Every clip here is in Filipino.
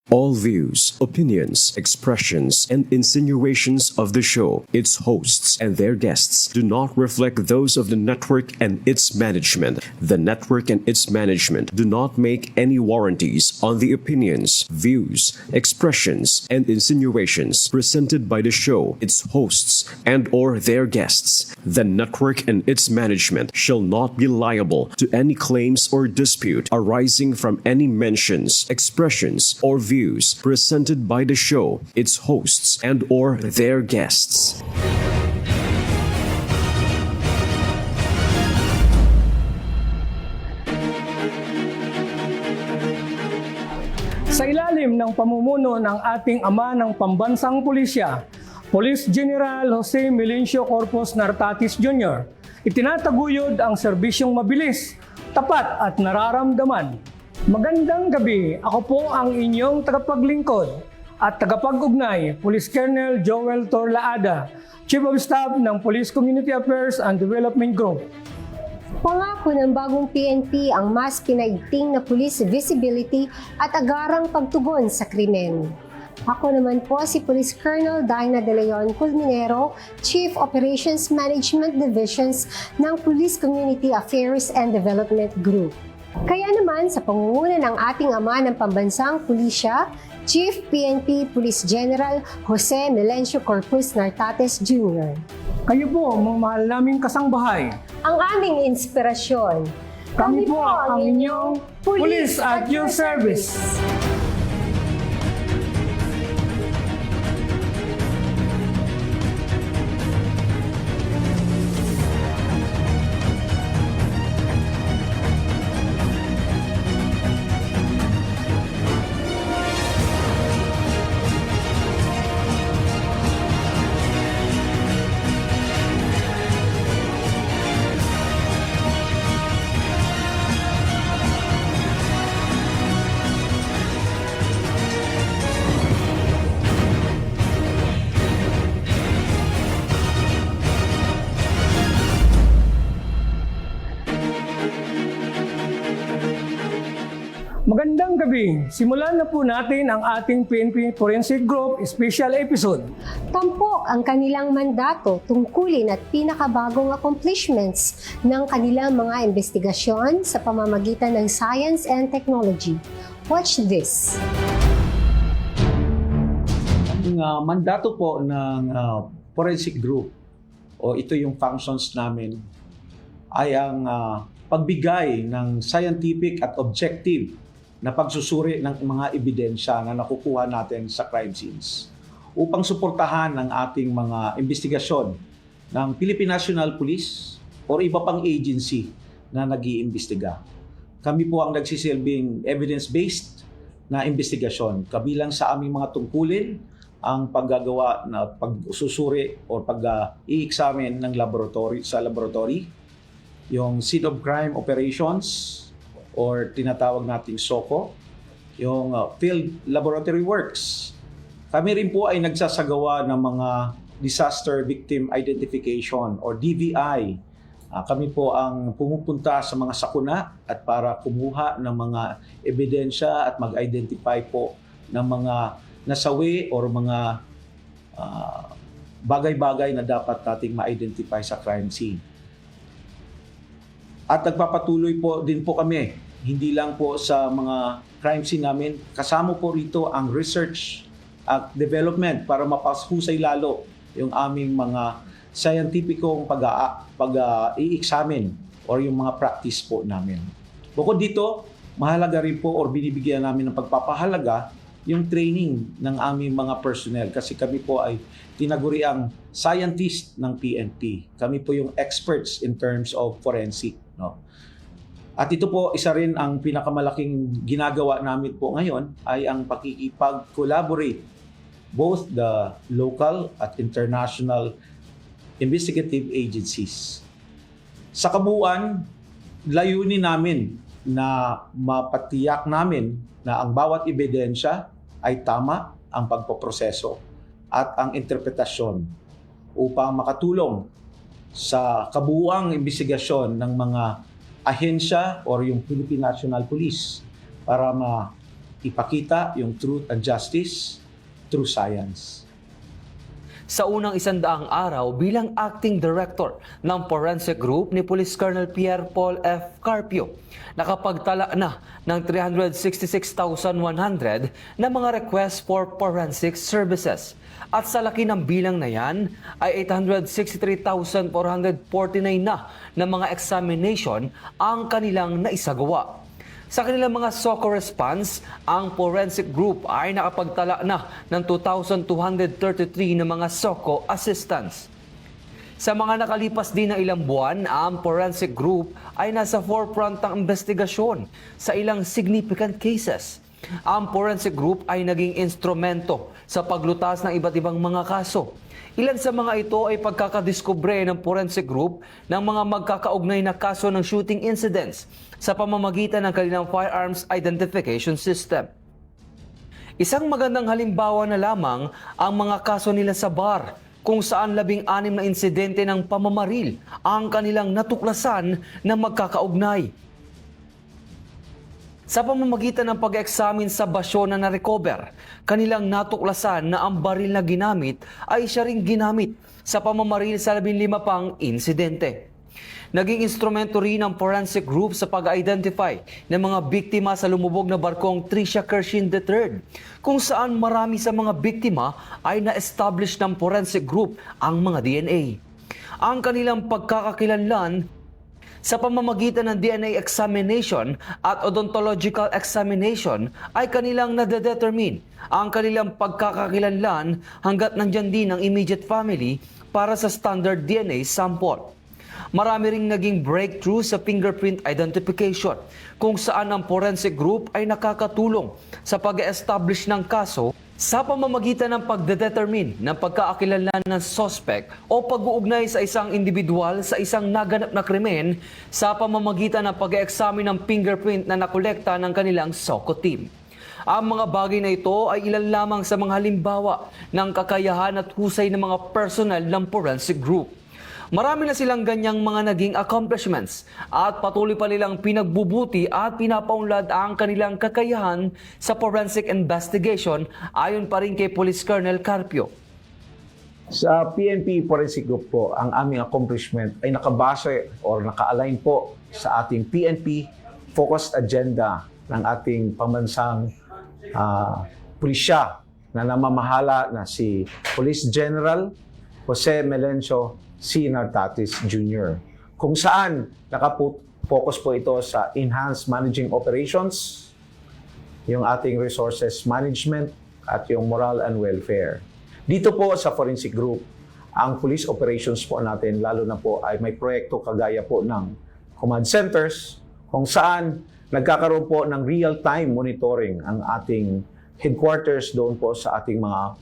All views, opinions, expressions, and insinuations of the show, its hosts, and their guests do not reflect those of the network and its management. The network and its management do not make any warranties on the opinions, views, expressions, and insinuations presented by the show, its hosts, and/or their guests. The network and its management shall not be liable to any claims or dispute arising from any mentions, expressions, or views presented by the show, its hosts, and/or their guests. Sa ilalim ng pamumuno ng ating ama ng pambansang pulisya, Police General Jose Melencio Corpus Nartatis Jr., itinataguyod ang serbisyong mabilis, tapat at nararamdaman. Magandang gabi, ako po ang inyong tagapaglingkod at tagapag-ugnay, Police Colonel Joel Torlaada, Chief of Staff ng Police Community Affairs and Development Group. Pangako ng bagong PNP ang mas pinaigting na police visibility at agarang pagtugon sa krimen. Ako naman po si Police Colonel Dina De Leon Culminero, Chief Operations Management Divisions ng Police Community Affairs and Development Group. Kaya naman sa pangunguna ng ating ama ng pambansang pulisya, Chief PNP Police General Jose Melencio Corpus Nartatis Jr. Kayo po, mga mahal naming kasangbahay. Ang aming inspirasyon. Kami po ang inyong Police at your service. Magandang gabi. Simulan na po natin ang ating PNP Forensic Group Special Episode. Tampok ang kanilang mandato, tungkulin at pinakabagong accomplishments ng kanilang mga investigasyon sa pamamagitan ng science and technology. Watch this. Ang mandato po ng Forensic Group, o ito yung functions namin, ay ang pagbigay ng scientific at objective na pagsusuri ng mga ebidensya na nakukuha natin sa crime scenes upang suportahan ang ating mga investigasyon ng Philippine National Police o iba pang agency na nag-iimbestiga. Kami po ang nagsisilbing evidence-based na investigasyon. Kabilang sa aming mga tungkulin ang paggagawa na pagsusuri o pag-i-examine ng laboratory sa laboratory, yung scene of crime operations or tinatawag nating SOCO, yung field laboratory works. Kami rin po ay nagsasagawa ng mga disaster victim identification or DVI. Kami po ang pumupunta sa mga sakuna at para kumuha ng mga ebidensya at mag-identify po ng mga nasawi or mga bagay-bagay na dapat nating ma-identify sa crime scene. At nagpapatuloy po din po kami, hindi lang po sa mga crime scene namin, kasama po rito ang research at development para mapashusay lalo yung aming mga scientificong pag-i-examine or yung mga practice po namin. Bukod dito, mahalaga rin po or binibigyan namin ng pagpapahalaga yung training ng aming mga personnel kasi kami po ay tinaguriang scientist ng PNP. Kami po yung experts in terms of forensic. No? At ito po, isa rin ang pinakamalaking ginagawa namin po ngayon ay ang pakikipag-collaborate both the local at international investigative agencies. Sa kabuuan, layunin namin na mapatiyak namin na ang bawat ebidensya ay tama ang pagpoproseso at ang interpretasyon upang makatulong sa kabuuang investigasyon ng mga ahensya or yung Philippine National Police para ipakita yung truth and justice through science. Sa unang 100 araw bilang acting director ng Forensic Group ni Police Colonel Pierre Paul F. Carpio, nakapagtala na ng 366,100 na mga requests for forensic services. At sa laki ng bilang na yan ay 863,449 na mga examination ang kanilang naisagawa. Sa kanilang mga SOCO response, ang Forensic Group ay nakapagtala na ng 2,233 na mga SOCO assistance. Sa mga nakalipas din na ilang buwan, ang Forensic Group ay nasa forefront ng investigasyon sa ilang significant cases. Ang Forensic Group ay naging instrumento sa paglutas ng iba't ibang mga kaso. Ilan sa mga ito ay pagkakadiskubre ng Forensic Group ng mga magkakaugnay na kaso ng shooting incidents sa pamamagitan ng kanilang firearms identification system. Isang magandang halimbawa na lamang ang mga kaso nila sa bar, kung saan 16 na insidente ng pamamaril ang kanilang natuklasan na magkakaugnay. Sa pamamagitan ng pag-examine sa basyo na na-recover, kanilang natuklasan na ang baril na ginamit ay siya ring ginamit sa pamamaril sa 15 pang insidente. Naging instrumento rin ng Forensic Group sa pag-identify ng mga biktima sa lumubog na barkong Tricia Kershin III, kung saan marami sa mga biktima ay na-establish ng Forensic Group ang mga DNA. Ang kanilang pagkakakilanlan sa pamamagitan ng DNA examination at odontological examination ay kanilang nade-determine ang kanilang pagkakakilanlan hanggat nandyan din ang immediate family para sa standard DNA sample. Marami ring naging breakthrough sa fingerprint identification kung saan ang Forensic Group ay nakakatulong sa pag-establish ng kaso sa pamamagitan ng pagdedetermine ng pagkakakilanlan ng suspect o pag-uugnay sa isang individual sa isang naganap na krimen sa pamamagitan ng pag-examine ng fingerprint na nakolekta ng kanilang SOCO team. Ang mga bagay na ito ay ilan lamang sa mga halimbawa ng kakayahan at husay ng mga personal ng Forensic Group. Marami na silang ganyang mga naging accomplishments at patuloy pa nilang pinagbubuti at pinapaunlad ang kanilang kakayahan sa forensic investigation ayon pa rin kay Police Colonel Carpio. Sa PNP Forensic Group po, ang aming accomplishment ay nakabase or naka-align po sa ating PNP focused agenda ng ating pambansang pulisya na namamahala na si Police General Jose Melencio C. Nartatis Jr. kung saan nakapokus po ito sa enhanced managing operations, yung ating resources management, at yung moral and welfare. Dito po sa Forensic Group, ang police operations po natin, lalo na po ay may proyekto kagaya po ng command centers, kung saan nagkakaroon po ng real-time monitoring ang ating headquarters doon po sa ating mga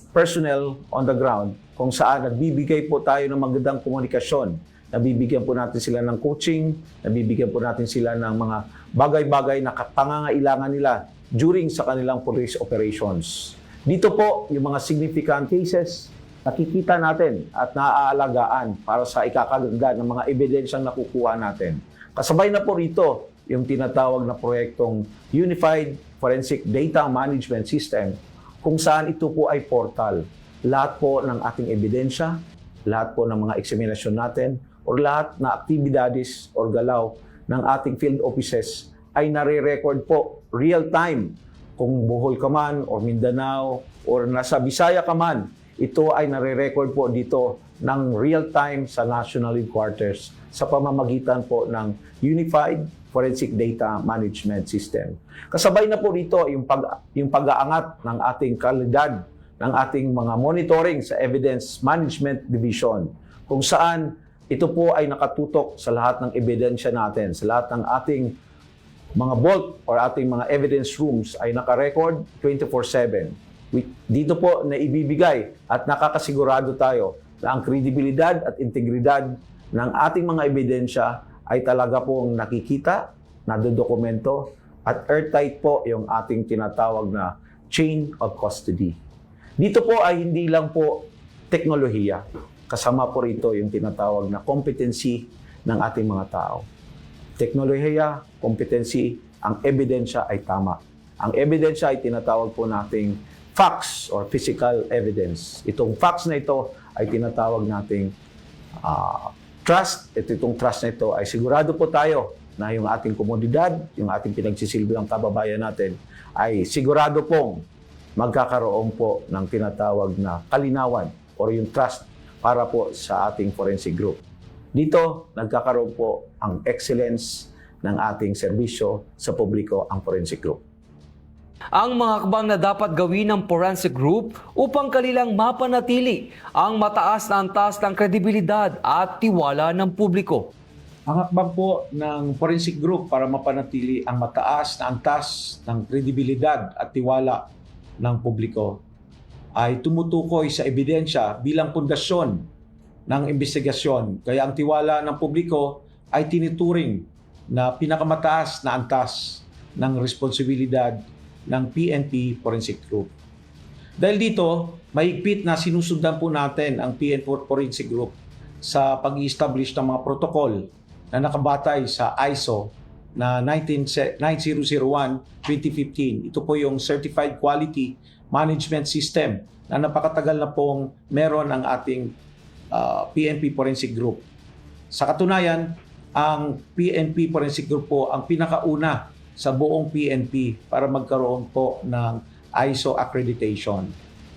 personnel on the ground, kung saan nagbibigay po tayo ng magandang komunikasyon. Nabibigyan po natin sila ng coaching, nabibigyan po natin sila ng mga bagay-bagay na pangangailangan nila during sa kanilang police operations. Dito po, yung mga significant cases, nakikita natin at naaalagaan para sa ikakaganda ng mga ebidensyang nakukuha natin. Kasabay na po rito yung tinatawag na proyektong Unified Forensic Data Management System, kung saan ito po ay portal. Lahat po ng ating ebidensya, lahat po ng mga eksaminasyon natin, o lahat na aktibidades o galaw ng ating field offices ay nare-record po real-time. Kung Bohol ka man, o Mindanao, o nasa Bisaya ka man, ito ay nare-record po dito ng real-time sa National Headquarters sa pamamagitan po ng Unified Forensic Data Management System. Kasabay na po rito yung pag-aangat ng ating kalidad ng ating mga monitoring sa Evidence Management Division, kung saan ito po ay nakatutok sa lahat ng ebidensya natin, sa lahat ng ating mga vault or ating mga evidence rooms ay naka-record 24/7. Dito po na ibibigay at nakakasigurado tayo na ang kredibilidad at integridad ng ating mga ebidensya ay talaga pong nakikita, nadodokumento, at airtight po yung ating tinatawag na chain of custody. Dito po ay hindi lang po teknolohiya. Kasama po rito yung tinatawag na competency ng ating mga tao. Teknolohiya, competency, ang ebidensya ay tama. Ang ebidensya ay tinatawag po nating facts or physical evidence. Itong facts na ito ay tinatawag nating trust. Itong trust na ito ay sigurado po tayo na yung ating komunidad, yung ating pinagsisilbiang kababayan natin, ay sigurado pong magkakaroon po ng tinatawag na kalinawan or yung trust para po sa ating forensic group. Dito, nagkakaroon po ang excellence ng ating serbisyo sa publiko, ang forensic group. Ang mga hakbang na dapat gawin ng forensic group upang kanilang mapanatili ang mataas na antas ng kredibilidad at tiwala ng publiko. Ang hakbang po ng forensic group para mapanatili ang mataas na antas ng kredibilidad at tiwala ng publiko ay tumutukoy sa ebidensya bilang pundasyon ng investigasyon. Kaya ang tiwala ng publiko ay tinuturing na pinakamataas na antas ng responsibilidad ng PNP Forensic Group. Dahil dito, mahigpit na sinusundan po natin ang PNP Forensic Group sa pag-i-establish ng mga protocol na nakabatay sa ISO na 9001-2015. Ito po yung Certified Quality Management System na napakatagal na pong meron ang ating PNP Forensic Group. Sa katunayan, ang PNP Forensic Group po ang pinakauna sa buong PNP para magkaroon po ng ISO accreditation.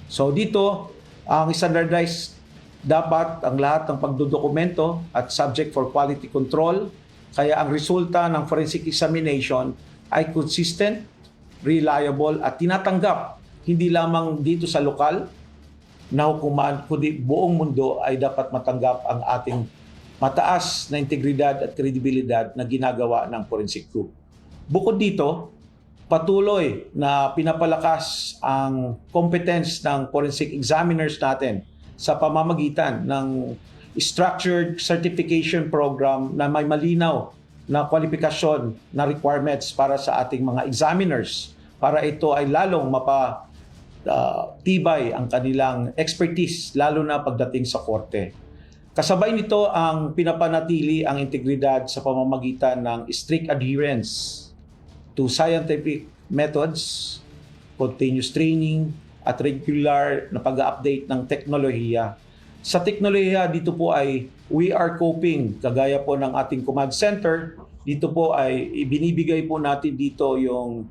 So dito, ang standardized dapat ang lahat ng pagdodokumento at subject for quality control. Kaya ang resulta ng forensic examination ay consistent, reliable at tinatanggap hindi lamang dito sa lokal na hukuman, kundi buong mundo ay dapat matanggap ang ating mataas na integridad at kredibilidad na ginagawa ng forensic group. Bukod dito, patuloy na pinapalakas ang competence ng forensic examiners natin sa pamamagitan ng structured certification program na may malinaw na kwalifikasyon na requirements para sa ating mga examiners para ito ay lalong tibay ang kanilang expertise lalo na pagdating sa korte. Kasabay nito ang pinapanatili ang integridad sa pamamagitan ng strict adherence to scientific methods, continuous training, at regular na pag-update ng teknolohiya. Sa teknolohiya, dito po ay we are coping, kagaya po ng ating command center, dito po ay ibinibigay po natin dito yung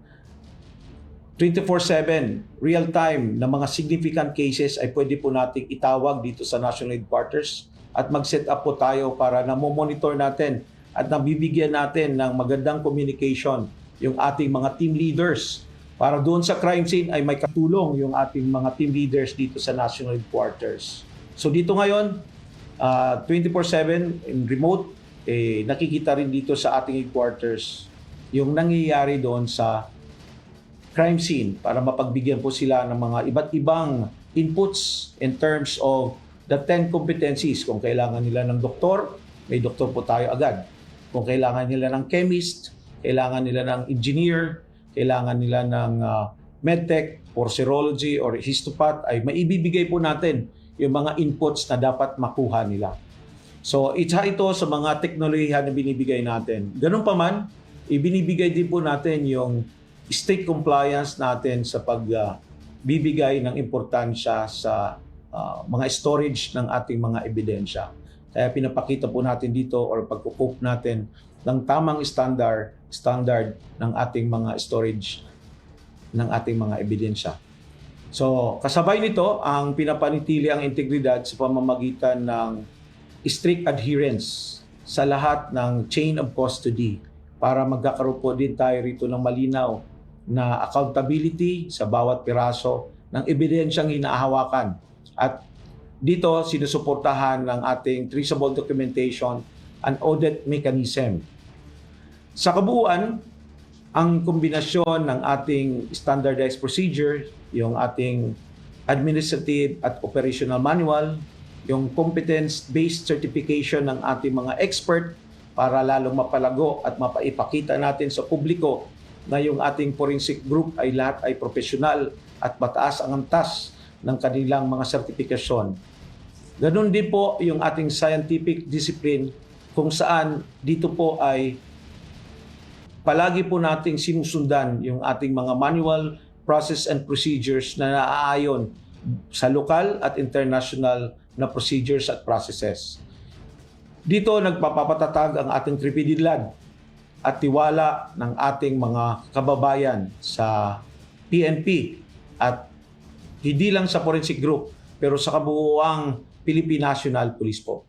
24/7 real-time na mga significant cases ay pwede po nating itawag dito sa National Headquarters at mag-set up po tayo para na-monitor natin at nabibigyan natin ng magandang communication yung ating mga team leaders para doon sa crime scene ay may katulong yung ating mga team leaders dito sa National Headquarters. So dito ngayon, 24/7 in remote, nakikita rin dito sa ating headquarters yung nangyayari doon sa crime scene para mapagbigyan po sila ng mga iba't ibang inputs in terms of the 10 competencies. Kung kailangan nila ng doktor, may doktor po tayo agad. Kung kailangan nila ng chemist, kailangan nila ng engineer, kailangan nila ng medtech or serology or histopath, ay maibibigay po natin yung mga inputs na dapat makuha nila. So, isa ito sa mga teknolohiya na binibigay natin. Ganun pa man, ibinibigay din po natin yung strict compliance natin sa pagbibigay ng importansya sa mga storage ng ating mga ebidensya. Kaya pinapakita po natin dito or pagkukup natin ng tamang standard ng ating mga storage ng ating mga ebidensya. So, kasabay nito, ang pinapanitili ang integridad sa pamamagitan ng strict adherence sa lahat ng chain of custody para magkakaroon po din tayo rito ng malinaw na accountability sa bawat piraso ng ebidensyang hinahawakan. At dito, sinusuportahan ng ating traceable documentation and audit mechanism. Sa kabuuan, ang kombinasyon ng ating standardized procedure, yung ating administrative at operational manual, yung competence-based certification ng ating mga expert para lalong mapalago at mapaipakita natin sa publiko na yung ating forensic group ay lahat ay profesional at mataas ang antas ng kanilang mga sertifikasyon. Ganun din po yung ating scientific discipline kung saan dito po ay Palagi po nating sinusundan yung ating mga manual process and procedures na naaayon sa lokal at international na procedures at processes. Dito nagpapapatatag ang ating kredibilidad at tiwala ng ating mga kababayan sa PNP at hindi lang sa forensic group pero sa kabuuang Philippine National Police po.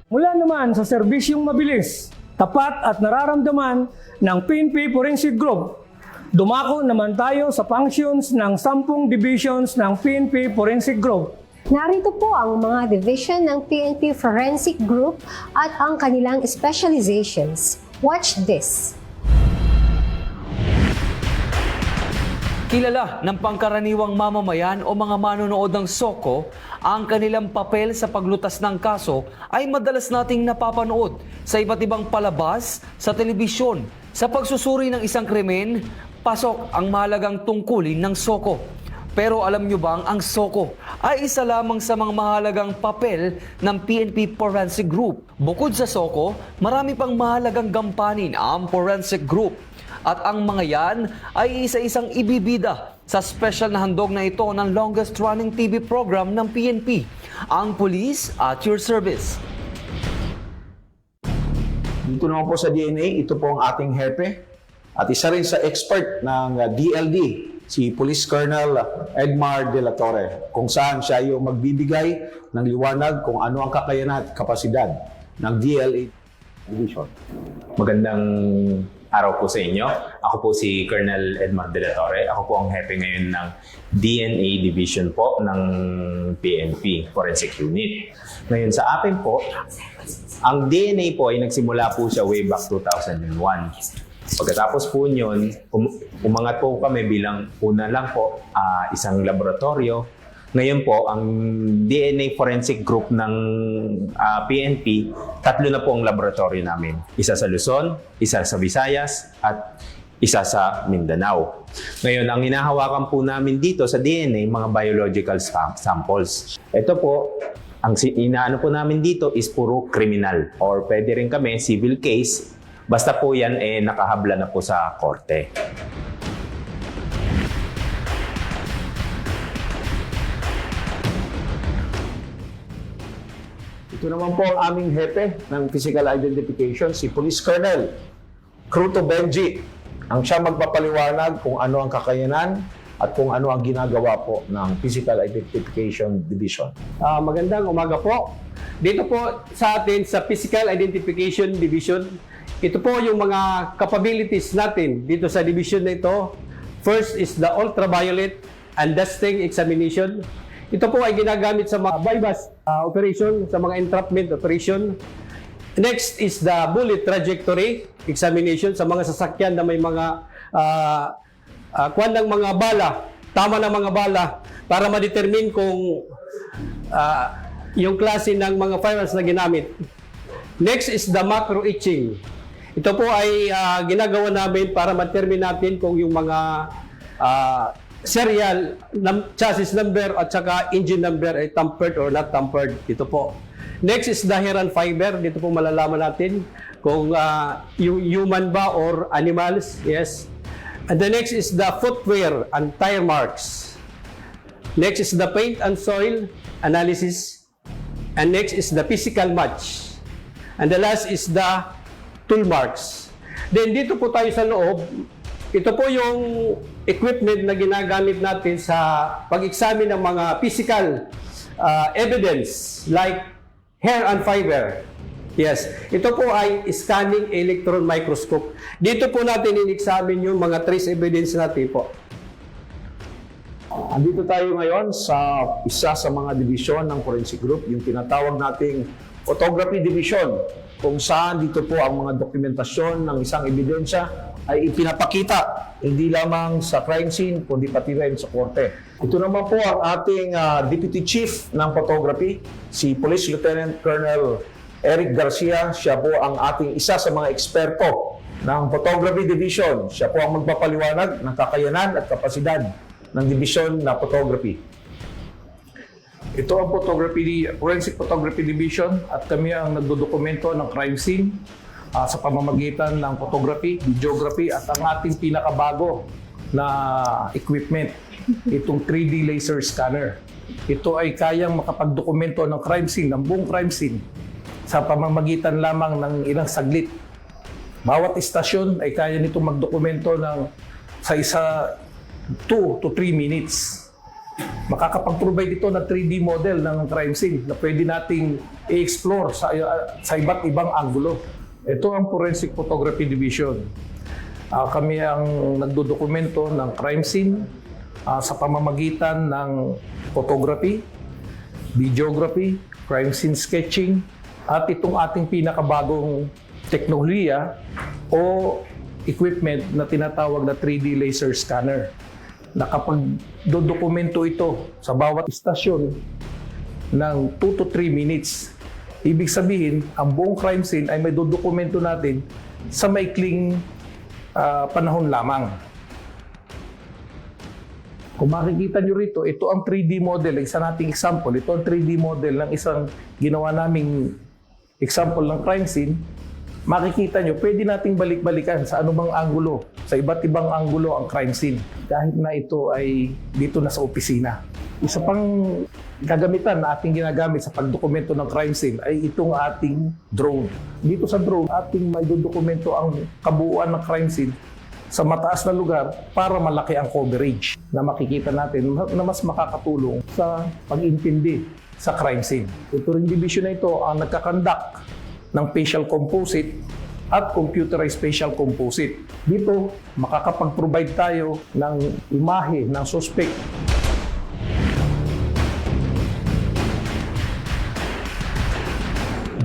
Mula naman sa serbisyong mabilis, tapat at nararamdaman ng PNP Forensic Group, dumako naman tayo sa functions ng 10 divisions ng PNP Forensic Group. Narito po ang mga division ng PNP Forensic Group at ang kanilang specializations. Watch this. Kilala ng pangkaraniwang mamamayan o mga manonood ng SOCO, ang kanilang papel sa paglutas ng kaso ay madalas nating napapanood sa iba't ibang palabas, sa telebisyon. Sa pagsusuri ng isang krimen, pasok ang mahalagang tungkulin ng SOCO. Pero alam nyo bang ang SOCO ay isa lamang sa mga mahalagang papel ng PNP Forensic Group? Bukod sa SOCO, marami pang mahalagang gampanin ang Forensic Group. At ang mga yan ay isa-isang ibibida sa special na handog na ito ng longest running TV program ng PNP, ang Police at Your Service. Dito naman po sa DNA, ito po ang ating hepe at isa rin sa expert ng DLD, si Police Colonel Edmar De La Torre, kung saan siya yung magbibigay ng liwanag kung ano ang kakayanan at kapasidad ng DLA Division. Magandang araw po sa inyo. Ako po si Colonel Edmar De La Torre. Ako po ang hepe ngayon ng DNA Division po ng PNP Forensic Unit. Ngayon sa atin po, ang DNA po ay nagsimula po siya way back 2001. Pagkatapos po yun, umangat po kami bilang una lang po isang laboratorio. Ngayon po, ang DNA Forensic Group ng PNP, 3 na po ang laboratorio namin. Isa sa Luzon, isa sa Visayas, at isa sa Mindanao. Ngayon, ang hinahawakan po namin dito sa DNA, mga biological samples. Ito po, ang inaano po namin dito is puro criminal or pwede rin kami civil case, basta po yan nakahabla na po sa korte. Ito naman po ang aming hepe ng physical identification, si Police Colonel Cruto Benji. Ang siya magpapaliwanag kung ano ang kakayanan at kung ano ang ginagawa po ng Physical Identification Division. Magandang umaga po. Dito po sa atin sa Physical Identification Division, ito po yung mga capabilities natin dito sa division na ito. First is the ultraviolet and dusting examination. Ito po ay ginagamit sa mga bypass operation, sa mga entrapment operation. Next is the bullet trajectory examination sa mga sasakyan na may mga kuwan ng mga bala, tama ng mga bala, para ma-determine kung yung klase ng mga firearms na ginamit. Next is the macro etching. Ito po ay ginagawa namin para ma-determine natin kung yung mga serial, chassis number at saka engine number ay tampered or not tampered. Ito po. Next is the hair and fiber. Dito po malalaman natin kung human ba or animals. Yes. And the next is the footwear and tire marks. Next is the paint and soil analysis. And next is the physical match. And the last is the tool marks. Then dito po tayo sa loob. Ito po yung equipment na ginagamit natin sa pag-examine ng mga physical evidence like hair and fiber. Yes, ito po ay scanning electron microscope. Dito po natin in-examine yung mga trace evidence natin po. Andito tayo ngayon sa isa sa mga division ng Forensic Group, yung tinatawag nating Photography Division, kung saan dito po ang mga dokumentasyon ng isang ebidensya ay ipinapakita hindi lamang sa crime scene, kundi pati rin sa korte. Ito naman po ang ating Deputy Chief ng Photography, si Police Lieutenant Colonel Eric Garcia. Siya po ang ating isa sa mga eksperto ng Photography Division. Siya po ang magpapaliwanag ng kakayanan at kapasidad ng division na photography. Ito ang Forensic Photography Division at kami ang nagdodokumento ng crime scene. sa pamamagitan ng photography, videography at ang ating pinakabago na equipment, itong 3D laser scanner. Ito ay kayang makapagdokumento ng crime scene, ng buong crime scene sa pamamagitan lamang ng ilang saglit. Bawat istasyon ay kaya nito magdokumento sa 2 to 3 minutes. Makakapag-provide ito ng 3D model ng crime scene na pwede nating i-explore sa iba't ibang anggulo. Ito ang Forensic Photography Division. Kami ang nagdodokumento ng crime scene sa pamamagitan ng photography, videography, crime scene sketching, at itong ating pinakabagong teknolohiya o equipment na tinatawag na 3D laser scanner. Nakapag-dokumento ito sa bawat istasyon ng 2 to 3 minutes. Ibig sabihin, ang buong crime scene ay may dokumento natin sa maikling panahon lamang. Kung makikita nyo rito, ito ang 3D model, isa nating example. Ito ang 3D model ng isang ginawa naming example ng crime scene. Makikita nyo, pwede nating balik-balikan sa anumang anggulo, sa iba't ibang anggulo ang crime scene. Kahit na ito ay dito na sa opisina. Isa pang gagamitan na ating ginagamit sa pagdokumento ng crime scene ay itong ating drone. Dito sa drone, ating may dokumento ang kabuuan ng crime scene sa mataas na lugar para malaki ang coverage na makikita natin na mas makakatulong sa pag-intindi sa crime scene. Ito ring division na ito ang nagkakandak ng facial composite at computerized facial composite. Dito, makakapag-provide tayo ng imahe ng suspect.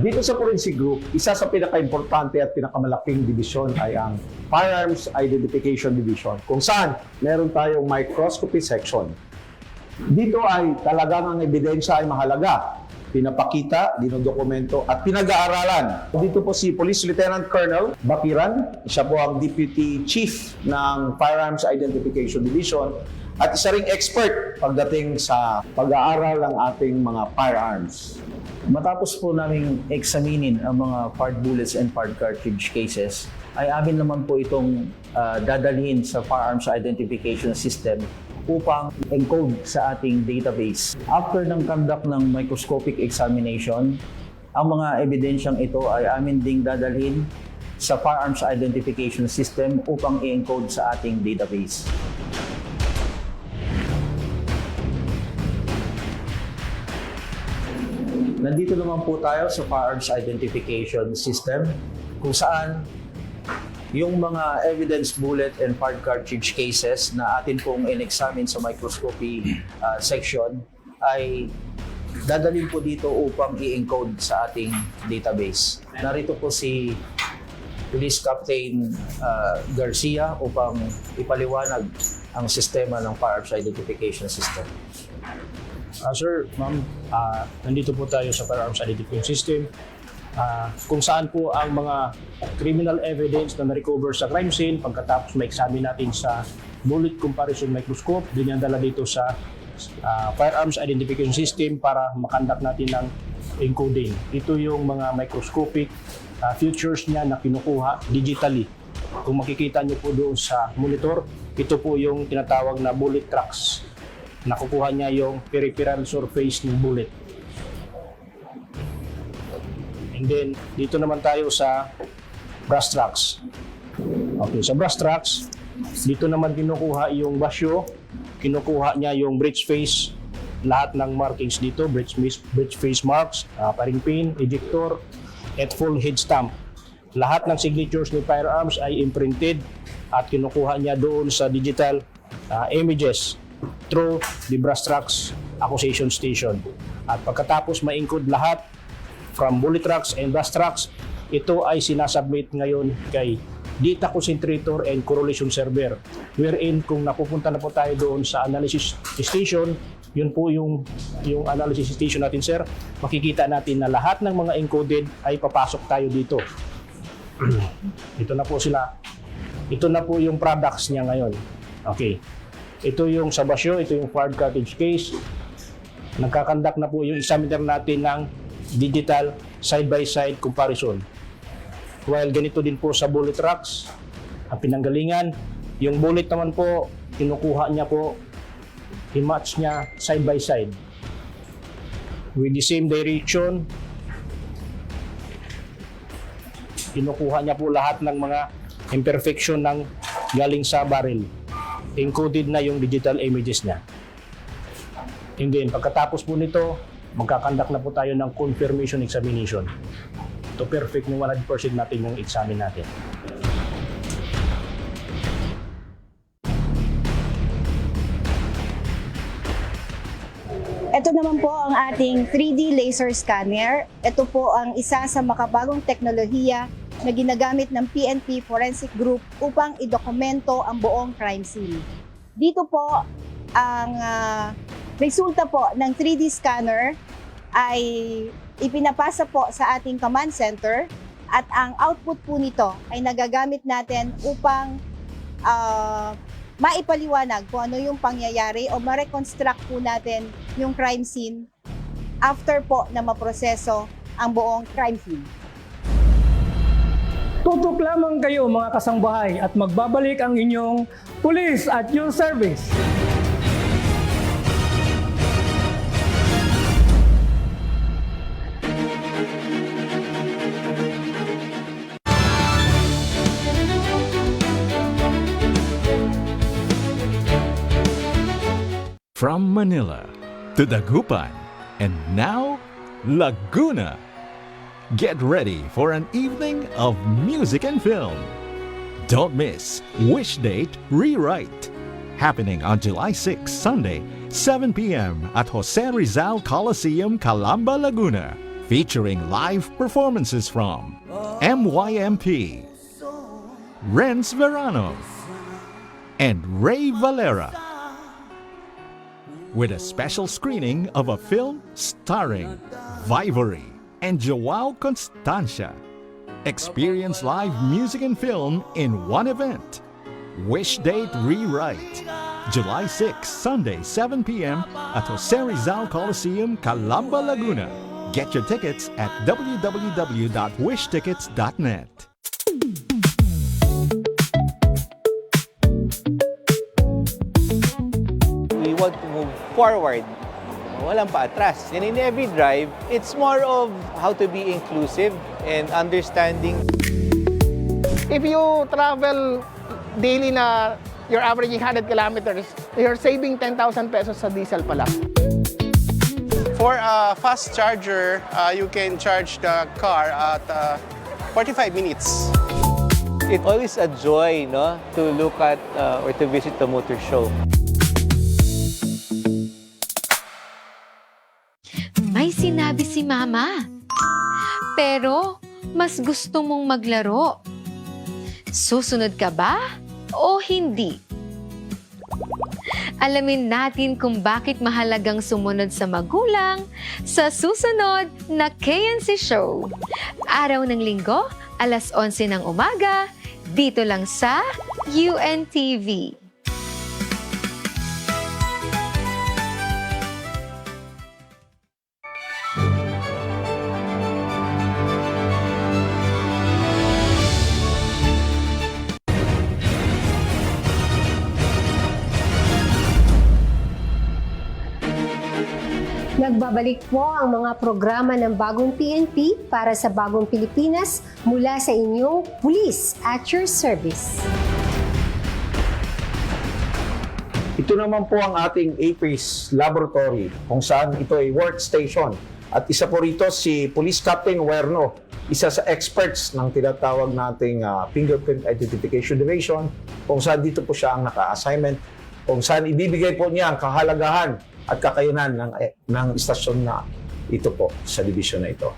Dito sa Forensic Group, isa sa pinaka-importante at pinakamalaking division ay ang Firearms Identification Division, kung saan meron tayong microscopy section. Dito ay talagang ang ebidensya ay mahalaga. Pinapakita, dinodokumento at pinag-aaralan. Dito po si Police Lieutenant Colonel Bakiran, siya po ang Deputy Chief ng Firearms Identification Division at isa ring expert pagdating sa pag-aaral ng ating mga firearms. Matapos po naming examinin ang mga fired bullets and fired cartridge cases, ay amin naman po itong dadalhin sa Firearms Identification System upang encode sa ating database. After ng conduct ng microscopic examination, ang mga ebidensyang ito ay amin ding dadalhin sa Firearms Identification System upang i-encode sa ating database. Nandito naman po tayo sa Firearms Identification System kung saan yung mga evidence bullet and fired cartridge cases na atin pong in-examine sa microscopy section ay dadalhin po dito upang i-encode sa ating database. Narito po si Police Captain Garcia upang ipaliwanag ang sistema ng Firearms Identification System. Sir, ma'am, nandito po tayo sa Firearms Identification System kung saan po ang mga criminal evidence na na-recover sa crime scene pagkatapos ma-examine natin sa bullet comparison microscope, dinadala dito sa Firearms Identification System para makandak natin ng encoding. Ito yung mga microscopic features niya na kinukuha digitally. Kung makikita niyo po doon sa monitor, ito po yung tinatawag na bullet tracks. Nakukuha niya yung peripheral surface ng bullet. And then, dito naman tayo sa brass tracks. Okay, sa brass tracks, dito naman kinukuha yung basyo, kinukuha niya yung breech face, lahat ng markings dito, breech face marks, paring pin, ejector, at full head stamp. Lahat ng signatures ni firearms ay imprinted at kinukuha niya doon sa digital images through the brass tracks acquisition station. At pagkatapos ma-encode lahat from bullet tracks and brass tracks, ito ay sinasubmit ngayon kay data concentrator and correlation server, wherein kung napupunta na po tayo doon sa analysis station, yun po yung analysis station natin, sir, makikita natin na lahat ng mga encoded ay papasok tayo dito. Ito na po sila. Ito na po yung products niya ngayon. Okay. Ito yung sa basyo, ito yung fired cartridge case. Nagkakandak na po yung examiner natin ng digital side-by-side comparison. While ganito din po sa bullet racks, ang pinanggalingan. Yung bullet naman po, kinukuha niya po, i-match niya side by side. With the same direction, kinukuha niya po lahat ng mga imperfection ng galing sa barrel. Encoded na yung digital images niya. And then, pagkatapos po nito, magkakandak na po tayo ng confirmation examination. To perfect ng 100% natin yung examine natin. Ito naman po ang ating 3D laser scanner. Ito po ang isa sa makabagong teknolohiya na ginagamit ng PNP Forensic Group upang idokumento ang buong crime scene. Dito po, ang resulta po ng 3D scanner ay ipinapasa po sa ating command center at ang output po nito ay nagagamit natin upang maipaliwanag kung ano yung pangyayari o ma-reconstruct po natin yung crime scene after po na maproseso ang buong crime scene. Tutok lamang kayo mga kasangbahay at magbabalik ang inyong Police at Your Service. From Manila to Dagupan and now Laguna. Get ready for an evening of music and film. Don't miss Wish Date Rewrite, happening on July 6, Sunday, 7 p.m. at Jose Rizal Coliseum, Calamba, Laguna, featuring live performances from MYMP, Renz Verano, and Ray Valera, with a special screening of a film starring Vivory and Joao Constancia. Experience live music and film in one event. Wish Date Rewrite, July 6, Sunday, 7 p.m. at Jose Rizal Coliseum, Calamba, Laguna. Get your tickets at www.wishtickets.net. We want to move forward. Walang paatras. And in every drive, it's more of how to be inclusive and understanding. If you travel daily na you're averaging 100 kilometers, you're saving 10,000 pesos sa diesel pa lang. For a fast charger, you can charge the car at 45 minutes. It's always a joy, no, to look at or to visit the motor show. May sinabi si Mama. Pero mas gusto mong maglaro. Susunod ka ba o hindi? Alamin natin kung bakit mahalagang sumunod sa magulang sa susunod na KNC Show. Araw ng Linggo, alas 11 ng umaga, dito lang sa UNTV. Nagbabalik po ang mga programa ng Bagong PNP para sa Bagong Pilipinas mula sa inyong Police at Your Service. Ito naman po ang ating APRIS Laboratory kung saan ito ay workstation. At isa po rito si Police Captain Werno, isa sa experts ng tinatawag nating Fingerprint Identification Division, kung saan dito po siya ang naka-assignment, kung saan ibibigay po niya ang kahalagahan at kakayanan ng istasyon na ito po sa division na ito.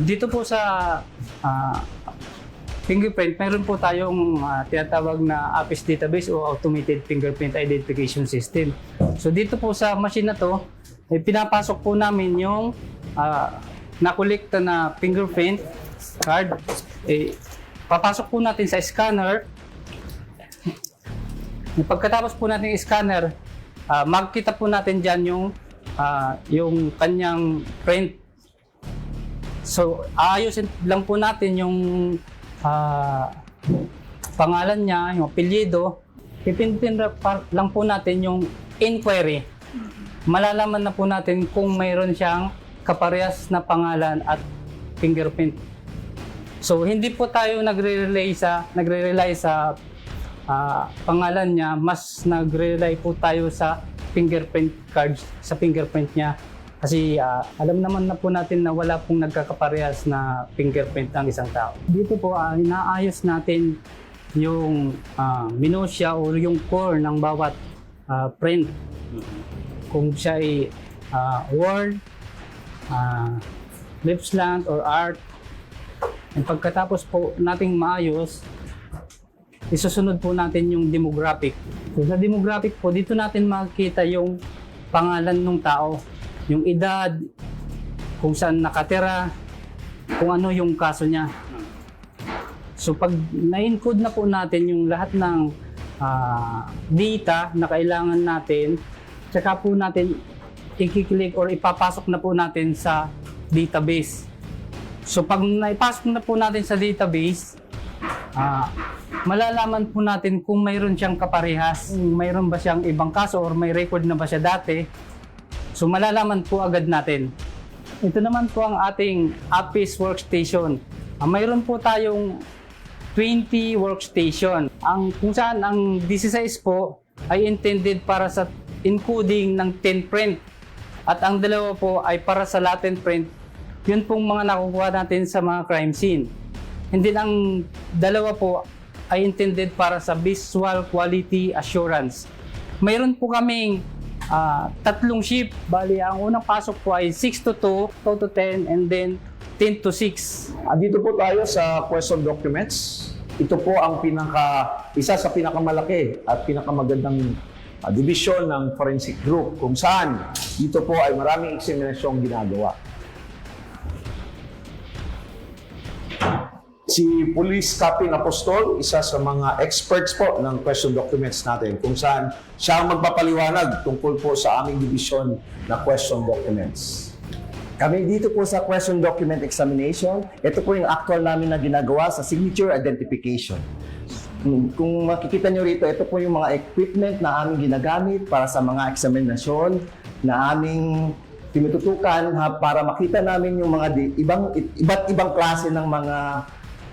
Dito po sa fingerprint, meron po tayong tinatawag na APIS database o Automated Fingerprint Identification System. So dito po sa machine na to, pinapasok po namin yung nakolekta na fingerprint card. Papasok po natin sa scanner. Pagkatapos po natin i-scanner, makikita po natin dyan yung kanyang print So, aayusin lang po natin yung pangalan niya, yung apelyido. Pipindutin lang po natin yung inquiry. Malalaman na po natin kung mayroon siyang kaparehas na pangalan at fingerprint. So, hindi po tayo nagre-rely sa pangalan niya, mas nagre-rely po tayo sa fingerprint cards, sa fingerprint niya. Kasi alam naman na po natin na wala pong nagkakaparehas na fingerprint ng isang tao. Dito po, inaayos natin yung minutia o yung core ng bawat print. Kung siya ay word, lip slant, or art. And pagkatapos po nating maayos, isusunod po natin yung demographic. So sa demographic po, dito natin makikita yung pangalan ng tao, yung edad, kung saan nakatira, kung ano yung kaso niya. So pag na-encode na po natin yung lahat ng data na kailangan natin, tsaka po natin i-click or ipapasok na po natin sa database. So pag naipasok na po natin sa database, malalaman po natin kung mayroon siyang kaparehas, mayroon ba siyang ibang kaso or may record na ba siya dati. So malalaman po agad natin. Ito naman po ang ating Office Workstation. Mayroon po tayong 20 workstation. Kung saan ang 16 po ay intended para sa encoding ng 10 print. At ang dalawa po ay para sa latent print. Yun pong mga nakukuha natin sa mga crime scene. And then ang dalawa po ay intended para sa visual quality assurance. Mayroon po kaming 3 shift. Bali, ang unang pasok po ay 6 to 2, 2 to 10, and then 10 to 6. Andito po tayo sa question documents. Ito po ang isa sa pinakamalaki at pinakamagandang division ng forensic group, kung saan dito po ay maraming eksaminasyong ginagawa. Si Police Captain Apostol, isa sa mga experts po ng question documents natin, kung saan siya ang magpapaliwanag tungkol po sa aming division na question documents. Kami dito po sa question document examination, ito po yung actual namin na ginagawa sa signature identification. Kung makikita nyo rito, ito po yung mga equipment na aming ginagamit para sa mga eksaminasyon na aming tinututukan para makita namin yung mga iba't ibang klase ng mga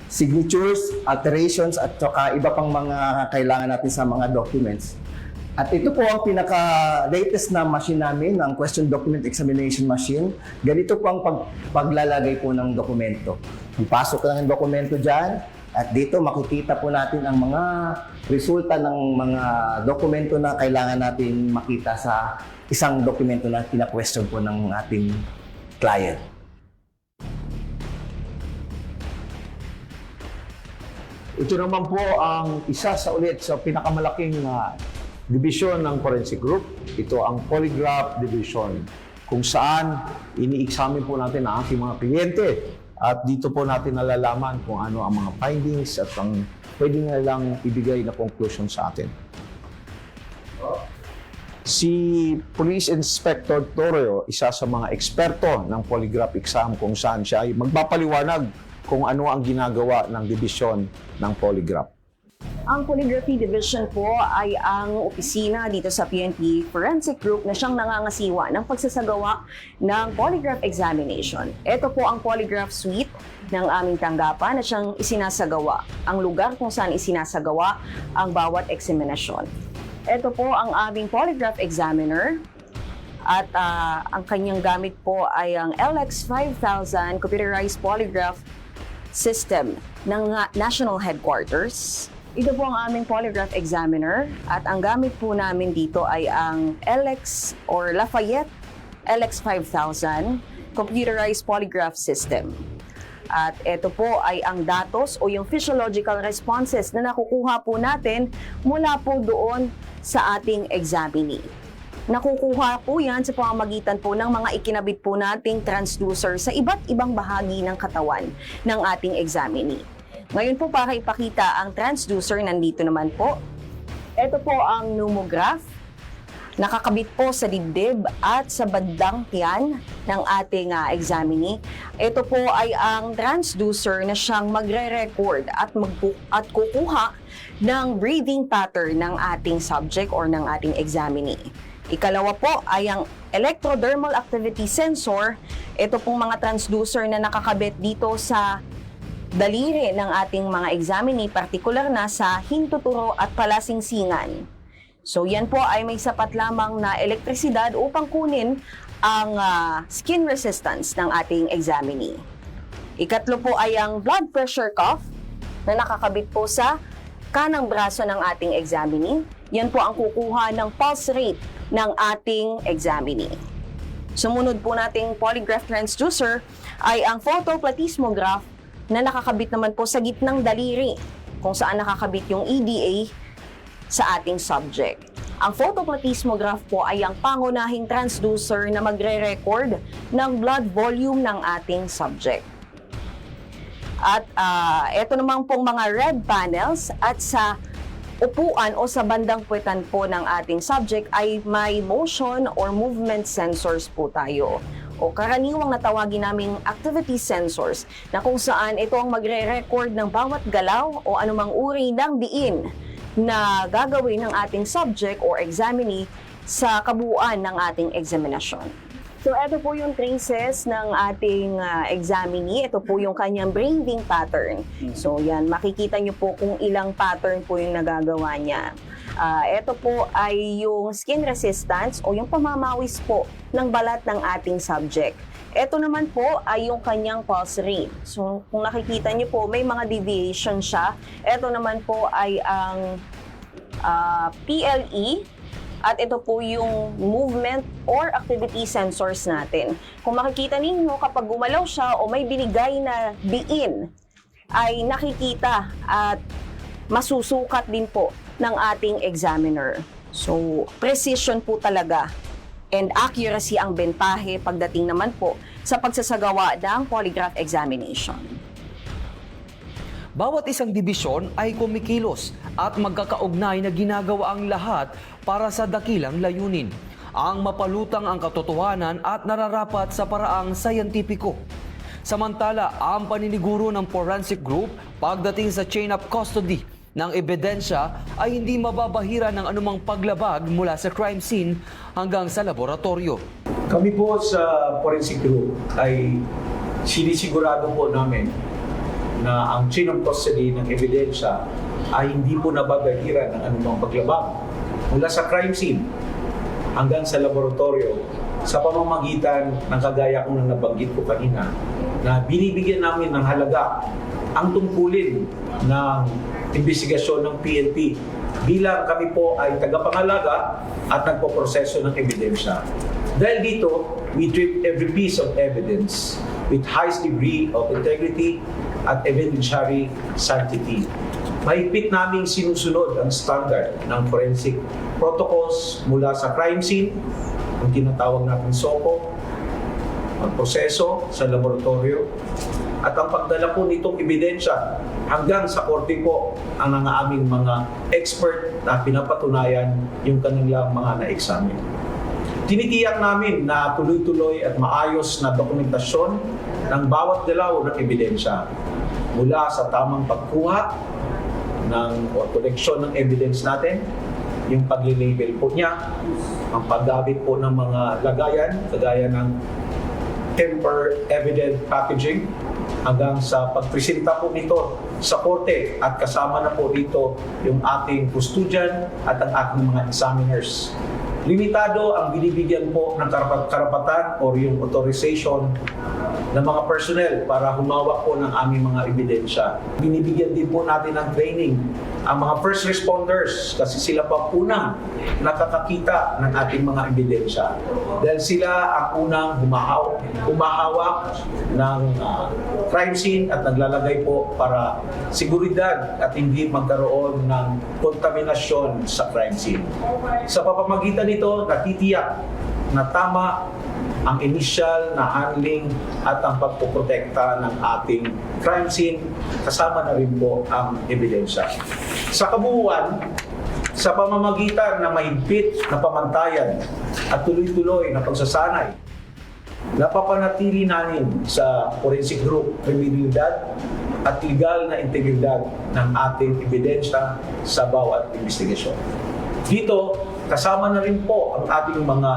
signatures, alterations, at saka iba pang mga kailangan natin sa mga documents. At ito po ang pinaka-latest na machine namin, ang question document examination machine. Ganito po ang paglalagay po ng dokumento. Pasok lang yung dokumento dyan, at dito makikita po natin ang mga resulta ng mga dokumento na kailangan natin makita sa isang dokumento na pina-question po ng ating client. Ito naman po ang isa sa pinakamalaking division ng forensic group. Ito ang polygraph division, kung saan ini-examine po natin ang ating mga kliyente. At dito po natin nalalaman kung ano ang mga findings at ang pwede nilang ibigay na conclusion sa atin. Si Police Inspector Torreo, isa sa mga eksperto ng polygraph exam, kung saan siya ay magpapaliwanag kung ano ang ginagawa ng division ng polygraph. Ang Polygraphy Division po ay ang opisina dito sa PNP Forensic Group na siyang nangangasiwa ng pagsasagawa ng polygraph examination. Ito po ang polygraph suite ng aming tanggapan na siyang isinasagawa, ang lugar kung saan isinasagawa ang bawat eksaminasyon. Ito po ang aming polygraph examiner at ang kanyang gamit po ay ang LX5000 computerized polygraph system ng National Headquarters. Ito po ang aming polygraph examiner at ang gamit po namin dito ay ang LX or Lafayette LX5000 computerized polygraph system. At ito po ay ang datos o yung physiological responses na nakukuha po natin mula po doon sa ating examinee. Nakukuha po yan sa pamamagitan po ng mga ikinabit po nating transducer sa iba't ibang bahagi ng katawan ng ating examinee. Ngayon po para ipakita ang transducer, nandito naman po. Ito po ang pneumograph. nakakabit po sa dibdib at sa bandang tiyan ng ating examinee. Ito po ay ang transducer na siyang magre-record at kukuha ng breathing pattern ng ating subject or ng ating examinee. Ikalawa po ay ang electrodermal activity sensor. Ito pong mga transducer na nakakabit dito sa daliri ng ating mga examinee, partikular na sa hintuturo at palasingsingan. So yan po ay may sapat lamang na elektrisidad upang kunin ang skin resistance ng ating examinee. Ikatlo po ay ang blood pressure cuff na nakakabit po sa kanang braso ng ating examinee. Yan po ang kukuha ng pulse rate ng ating examinee. Sumunod po nating polygraph transducer ay ang photoplatismograph na nakakabit naman po sa gitnang daliri kung saan nakakabit yung EDA sa ating subject. Ang photoplatismograph po ay ang pangunahing transducer na magre-record ng blood volume ng ating subject. At ito naman pong mga red panels at sa upuan o sa bandang puwetan po ng ating subject ay may motion or movement sensors po tayo o karaniwang natawagin naming activity sensors na kung saan ito ang magre-record ng bawat galaw o anumang uri ng diin na gagawin ng ating subject or examinee sa kabuuan ng ating examinasyon. So, ito po yung traces ng ating examinee. Ito po yung kanyang breathing pattern. So, yan, makikita nyo po kung ilang pattern po yung nagagawa niya. Ito po ay yung skin resistance o yung pamamawis po ng balat ng ating subject. Ito naman po ay yung kanyang pulse rate. So, kung nakikita niyo po, may mga deviation siya. Ito naman po ay ang PLE at ito po yung movement or activity sensors natin. Kung makikita ninyo, kapag gumalaw siya o may binigay na diin, ay nakikita at masusukat din po ng ating examiner. So, precision po talaga and accuracy ang bentahe pagdating naman po sa pagsasagawa ng polygraph examination. Bawat isang dibisyon ay kumikilos at magkakaugnay na ginagawa ang lahat para sa dakilang layunin. Ang mapalutang ang katotohanan at nararapat sa paraang sayantipiko. Samantala, ang paniniguro ng forensic group pagdating sa chain of custody ng ebidensya ay hindi mababahira ng anumang paglabag mula sa crime scene hanggang sa laboratorio. Kami po sa forensic group ay sinisigurado po namin na ang chain of custody ng ebidensya ay hindi po nababahira ng anumang paglabag mula sa crime scene hanggang sa laboratorio sa pamamagitan ng kagaya kong nabanggit ko kanina na binibigyan namin ng halaga ang tungkulin ng investigasyon ng PNP bilang kami po ay tagapangalaga at nagpoproseso ng ebidensya. Dahil dito, we treat every piece of evidence with highest degree of integrity at evidentiary sanctity. Mahigpit naming sinusunod ang standard ng forensic protocols mula sa crime scene, ang tinatawag natin SOCO, ang proseso sa laboratorio, at ang pagdala po nitong ebidensya hanggang sa korte po ang aming mga expert na pinapatunayan yung kanilang mga na-examine. Tinitiyak namin na tuloy-tuloy at maayos na dokumentasyon ng bawat galaw ng ebidensya mula sa tamang pagkuha ng o koleksyon ng evidence natin, yung pag-label po niya, ang paggamit po ng mga lagayan, kagaya ng temper evident packaging, hanggang sa pagpresenta po nito sa korte at kasama na po dito yung ating custodian at ang ating mga examiners. Limitado ang binibigyan po ng karapatan o yung authorization ng mga personnel para humawak po ng aming mga ebidensya. Binibigyan din po natin ng training ang mga first responders kasi sila pa unang nakakakita ng ating mga ebidensya. Dahil sila ang unang humahawak ng crime scene at naglalagay po para seguridad at hindi magkaroon ng kontaminasyon sa crime scene. Sa pamamagitan nito, natitiyak na tama ang initial na handling at ang pagpoprotekta ng ating crime scene, kasama na rin po ang ebidensya. Sa kabuuan, sa pamamagitan ng mahigpit na pamantayan at tuloy-tuloy na pagsasanay, napapanatili namin sa forensic group kredibilidad at legal na integridad ng ating ebidensya sa bawat investigasyon. Dito, kasama na rin po ang ating mga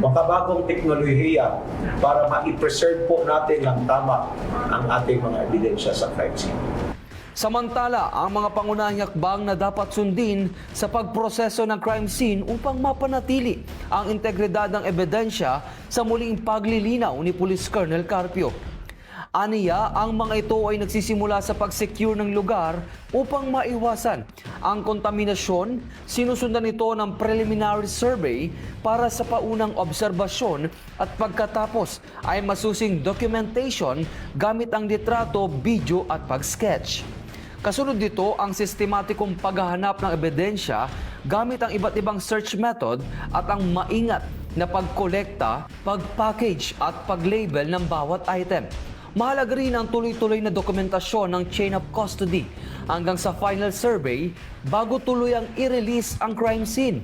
makabagong teknolohiya para ma-preserve po natin ng tama ang ating mga ebidensya sa crime scene. Samantala, ang mga pangunahing hakbang na dapat sundin sa pagproseso ng crime scene upang mapanatili ang integridad ng ebidensya sa muling paglilinaw ni Police Colonel Carpio. Aniya, ang mga ito ay nagsisimula sa pag-secure ng lugar upang maiwasan ang kontaminasyon. Sinusundan ito ng preliminary survey para sa paunang obserbasyon at pagkatapos ay masusing documentation gamit ang litrato, video at pag-sketch. Kasunod dito ang sistematikong paghahanap ng ebidensya gamit ang iba't ibang search method at ang maingat na pagkolekta, pag-package at pag-label ng bawat item. Mahalaga rin ang tuloy-tuloy na dokumentasyon ng chain of custody hanggang sa final survey bago tuloy ang i-release ang crime scene.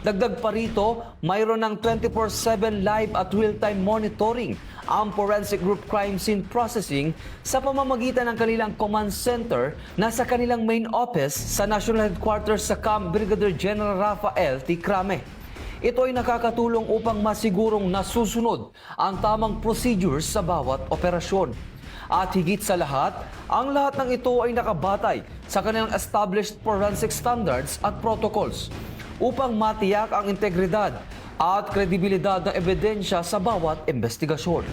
Dagdag pa rito, mayroon ng 24/7 live at real-time monitoring ang Forensic Group Crime Scene Processing sa pamamagitan ng kanilang command center na sa kanilang main office sa National Headquarters sa Camp Brigadier General Rafael T. Crame. Ito ay nakakatulong upang masigurong nasusunod ang tamang procedures sa bawat operasyon. At higit sa lahat, ang lahat ng ito ay nakabatay sa kanilang established forensic standards at protocols upang matiyak ang integridad at kredibilidad ng ebidensya sa bawat investigasyon.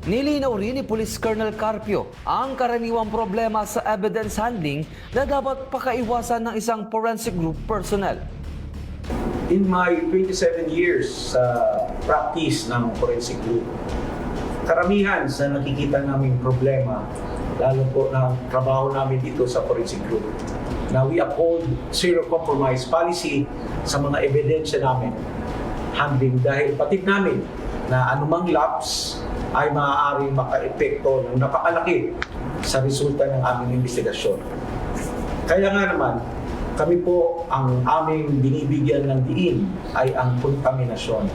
Nilinaw rin ni Police Colonel Carpio ang karaniwang problema sa evidence handling na dapat pakaiwasan ng isang forensic group personnel. In my 27 years sa practice ng forensic group, karamihan sa nakikita naming problema, lalo po ng trabaho namin dito sa forensic group, na we uphold zero compromise policy sa mga ebidensya namin handling dahil patid namin na anumang lapse ay maaaring maka-epekto ng napakalaki sa resulta ng aming investigasyon. Kaya nga naman, kami po ang aming binibigyan ng diin ay ang kontaminasyon.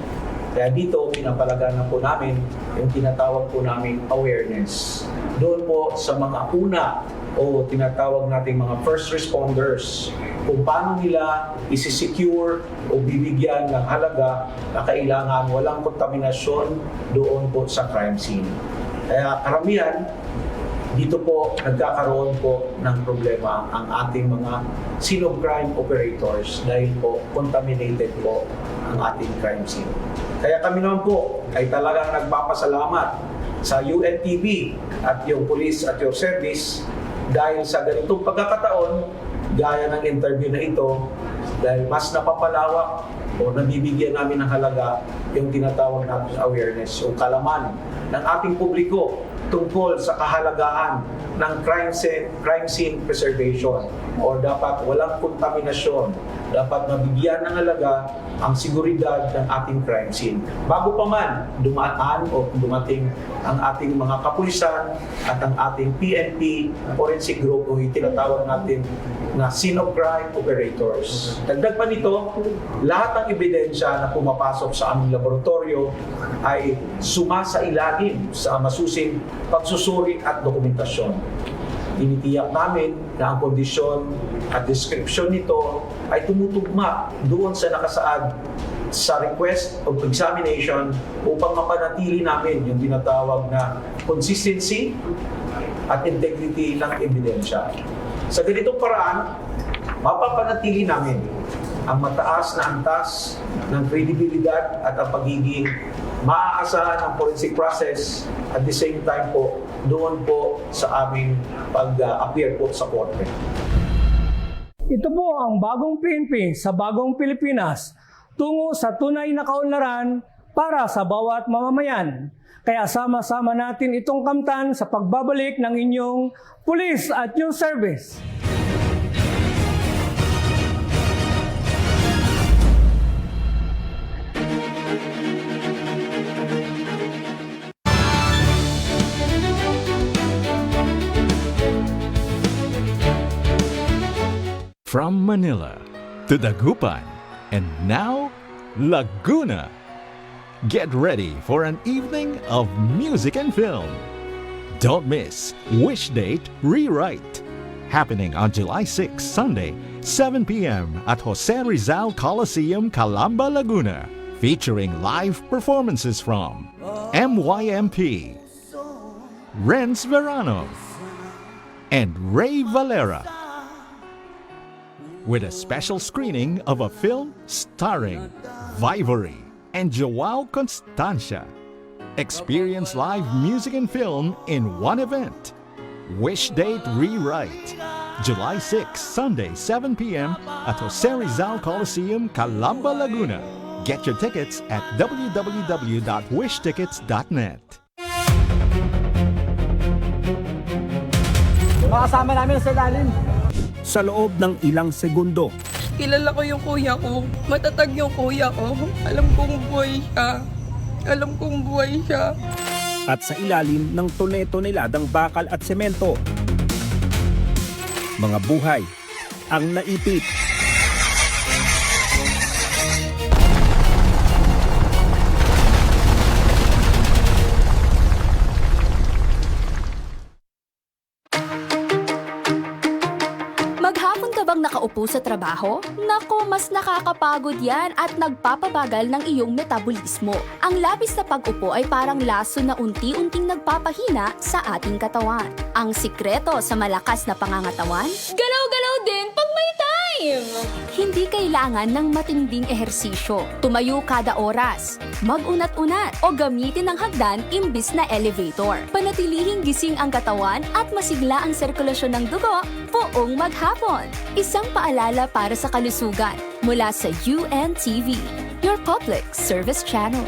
Kaya dito, pinapalaganan po namin yung tinatawag po namin awareness. Doon po sa mga una o tinatawag nating mga first responders kung paano nila isi-secure o bibigyan ng halaga na kailangan walang kontaminasyon doon po sa crime scene. Kaya karamihan, dito po nagkakaroon po ng problema ang ating mga scene of crime operators dahil po contaminated po ang ating crime scene. Kaya kami naman po ay talagang nagpapasalamat sa UNTV at yung police at your service dahil sa ganitong pagkakataon, gaya ng interview na ito, dahil mas napapalawak o nabibigyan namin ng halaga yung tinatawag natin awareness, yung kalaman ng ating publiko tungkol sa kahalagaan ng crime scene preservation or dapat walang kontaminasyon, dapat mabigyan ng halaga ang seguridad ng ating crime scene. Bago pa man dumaan o dumating ang ating mga kapulisan at ang ating PNP forensic group o tinatawag natin na scene of crime operators. Dagdag pa nito, lahat ng ebidensya na pumapasok sa aming laboratorio ay sumasailalim sa masusing pagsusuri at dokumentasyon. Tinitiyak namin na ang kondisyon at description nito ay tumutugma doon sa nakasaad sa request of examination upang mapanatili namin yung tinatawag na consistency at integrity ng ebidensya. Sa ganitong paraan, mapapanatili namin ang mataas na antas ng kredibilidad at ang pagiging maaasahan ng forensic process at the same time po doon po sa aming pag-appear po sa korte. Ito po ang bagong PNP sa bagong Pilipinas tungo sa tunay na kaunlaran para sa bawat mamamayan. Kaya sama-sama natin itong kamtan sa pagbabalik ng inyong Police at Your Service. From Manila, to Dagupan, and now Laguna. Get ready for an evening of music and film. Don't miss Wish Date Rewrite, happening on July 6, Sunday, 7 p.m. at Jose Rizal Coliseum, Calamba, Laguna, featuring live performances from MYMP, Renz Verano, and Ray Valera, with a special screening of a film starring Vivory and Joao Constancia. Experience live music and film in one event. Wish Date Rewrite, July 6, Sunday, 7 p.m. at Jose Rizal Coliseum, Calamba, Laguna. Get your tickets at www.wishtickets.net. Makasama namin sa ilalim. Sa loob ng ilang segundo. Kilala ko yung kuya ko. Matatag yung kuya ko. Alam kong buhay siya. Alam kong buhay siya. At sa ilalim ng tone-toneladang bakal at semento. Mga buhay ang naipit. Maghapon ka bang nakaupo sa trabaho? Nako, mas nakakapagod yan at nagpapabagal ng iyong metabolismo. Ang labis na pag-upo ay parang laso na unti-unting nagpapahina sa ating katawan. Ang sikreto sa malakas na pangangatawan? Galaw-galaw din pag may time! Hindi kailangan ng matinding ehersisyo. Tumayo kada oras, mag-unat-unat o gamitin ng hagdan imbis na elevator. Panatilihing gising ang katawan at masigla ang sirkulasyon ng dugo buong maghapon. Isang paalala para sa kalusugan mula sa UNTV, your public service channel.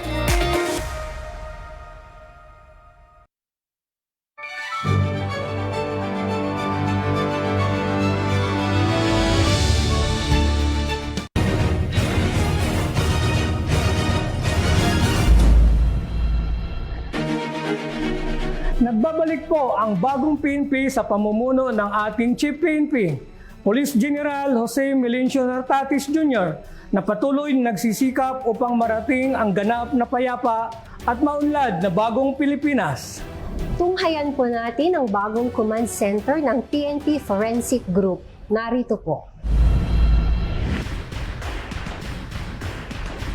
Nagbabalik po ang bagong PNP sa pamumuno ng ating Chief PNP, Police General Jose Melencio Nartatis Jr., na patuloy nagsisikap upang marating ang ganap na payapa at maunlad na bagong Pilipinas. Tunghayan po natin ang bagong command center ng PNP Forensic Group. Narito po.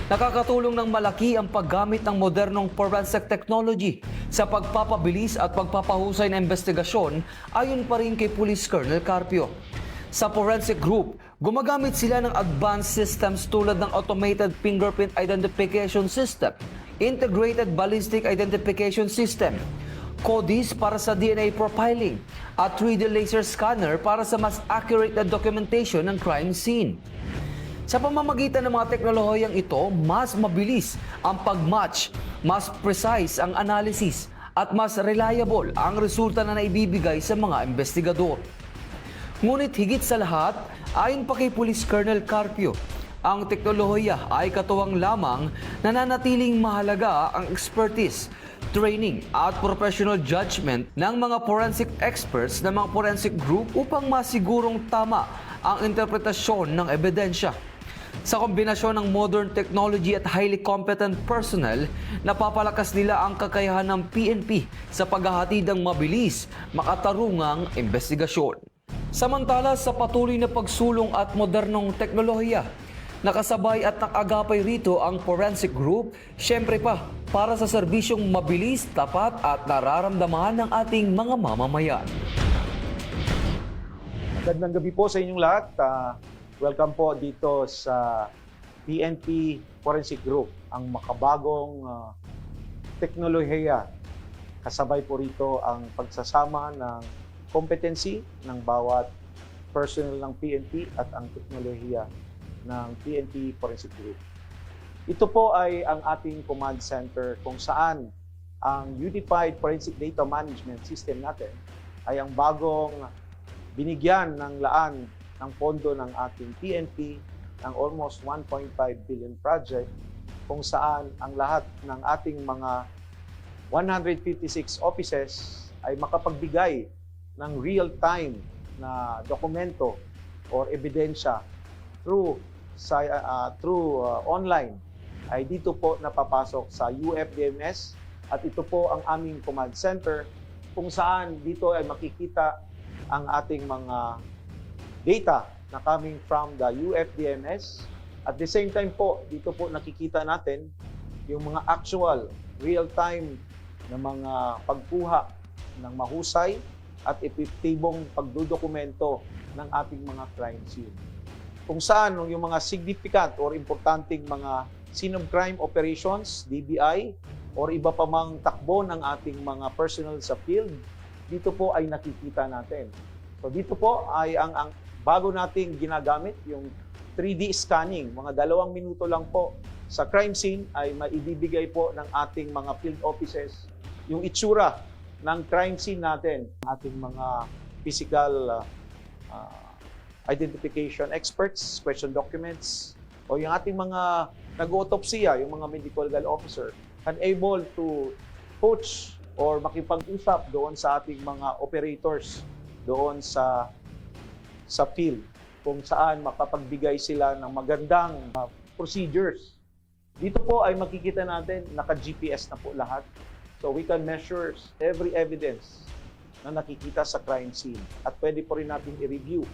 Nakakatulong ng malaki ang paggamit ng modernong forensic technology sa pagpapabilis at pagpapahusay ng investigasyon ayon pa rin kay Police Colonel Carpio. Sa Forensic Group, gumagamit sila ng advanced systems tulad ng Automated Fingerprint Identification System, Integrated Ballistic Identification System, CODIS para sa DNA profiling, at 3D laser scanner para sa mas accurate na documentation ng crime scene. Sa pamamagitan ng mga teknolohiyang ito, mas mabilis ang pag-match, mas precise ang analysis, at mas reliable ang resulta na naibibigay sa mga investigador. Ngunit higit sa lahat, ayon pa kay Police Colonel Carpio, ang teknolohiya ay katuwang lamang nananatiling mahalaga ang expertise, training at professional judgment ng mga forensic experts ng mga forensic group upang masigurong tama ang interpretasyon ng ebidensya. Sa kombinasyon ng modern technology at highly competent personnel, napapalakas nila ang kakayahan ng PNP sa paghahatid ng mabilis, makatarungang investigasyon. Samantala sa patuloy na pagsulong at modernong teknolohiya, nakasabay at nakagapay rito ang Forensic Group, syempre pa para sa serbisyong mabilis, tapat at nararamdaman ng ating mga mamamayan. Magandang gabi po sa inyong lahat. Welcome po dito sa PNP Forensic Group, ang makabagong teknolohiya. Kasabay po rito ang pagsasama ng competency ng bawat personnel ng PNP at ang teknolohiya ng PNP Forensic Group. Ito po ay ang ating command center kung saan ang Unified Forensic Data Management System natin ay ang bagong binigyan ng laan ng pondo ng ating PNP ng almost 1.5 billion project kung saan ang lahat ng ating mga 156 offices ay makapagbigay ng real-time na dokumento or ebidensya through through online ay dito po napapasok sa UFDMS at ito po ang aming command center kung saan dito ay makikita ang ating mga data na coming from the UFDMS. At the same time po, dito po nakikita natin yung mga actual, real-time na mga pagkuha ng mahusay at epektibong pagdodokumento ng ating mga crime scene. Kung saan yung mga significant or importanteng mga scene of crime operations, DBI, or iba pa mang takbo ng ating mga personnel sa field, dito po ay nakikita natin. So dito po ay ang bago nating ginagamit, yung 3D scanning. Mga 2 minuto lang po sa crime scene ay maibibigay po ng ating mga field offices yung itsura ng crime scene natin, ating mga physical identification experts, question documents, o yung ating mga nag-autopsya, yung mga medical legal officer, unable to coach or makipag-usap doon sa ating mga operators doon sa field, kung saan makapagbigay sila ng magandang procedures. Dito po ay makikita natin, naka-GPS na po lahat. So we can measure every evidence na nakikita sa crime scene. At pwede po rin natin i-review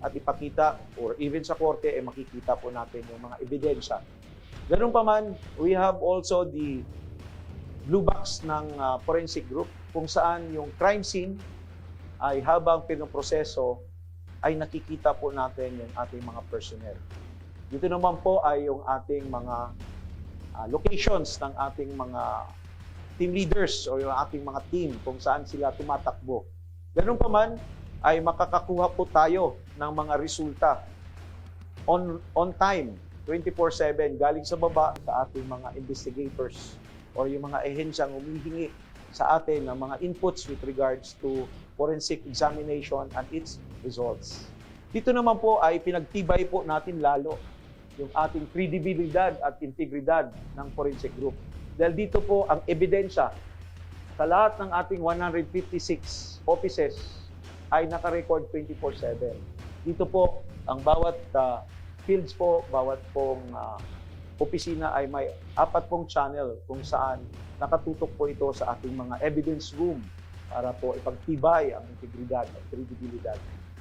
at ipakita, or even sa korte ay makikita po natin yung mga ebidensya. Ganun pa man, we have also the blue box ng forensic group kung saan yung crime scene ay habang pinoproseso ay nakikita po natin yung ating mga personnel. Dito naman po ay yung ating mga locations ng ating mga team leaders o yung ating mga team kung saan sila tumatakbo. Ganun pa man ay makakakuha po tayo ng mga resulta on time, 24/7 galing sa baba sa ating mga investigators o yung mga ahensyang humihingi sa atin ng mga inputs with regards to forensic examination and its results. Dito naman po ay pinagtibay po natin lalo yung ating credibilidad at integridad ng forensic group. Dahil dito po ang ebidensya sa lahat ng ating 156 offices ay naka-record 24/7. Dito po ang bawat fields po, bawat pong opisina ay may 4 pong channel kung saan nakatutok po ito sa ating mga evidence room para po ipagtibay ang integridad at credibilidad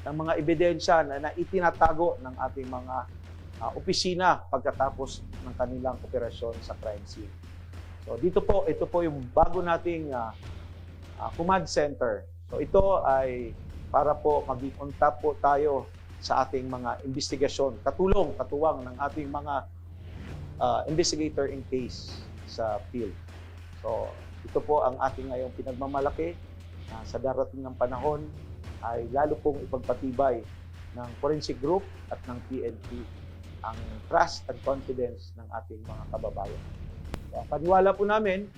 ng mga ebidensya na itinatago ng ating mga opisina pagkatapos ng kanilang operasyon sa crime scene. So dito po, ito po yung bago nating command center. So ito ay para po maging on top po tayo sa ating mga investigasyon, katuwang ng ating mga investigator in case sa field. So ito po ang ating ngayong pinagmamalaki sa darating ng panahon ay lalo pong ipagpatibay ng forensic group at ng PNP ang trust and confidence ng ating mga kababayan. So, paniwala po namin,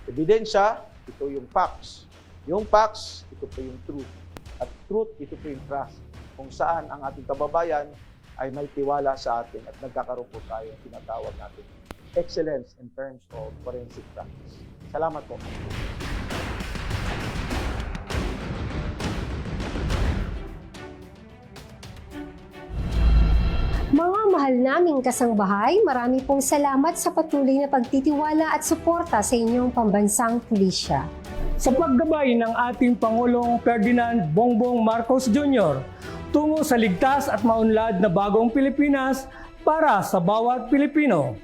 ebidensya, ito yung facts. Yung facts, ito po yung truth. At truth, ito po yung trust. Kung saan ang ating kababayan ay may tiwala sa atin at nagkakaroon po tayo tinatawag natin excellence in terms of forensic practice. Salamat po. Mga mahal naming kasangbahay, marami pong salamat sa patuloy na pagtitiwala at suporta sa inyong pambansang pulisya. Sa paggabay ng ating Pangulong Ferdinand Bongbong Marcos Jr. tungo sa ligtas at maunlad na bagong Pilipinas para sa bawat Pilipino.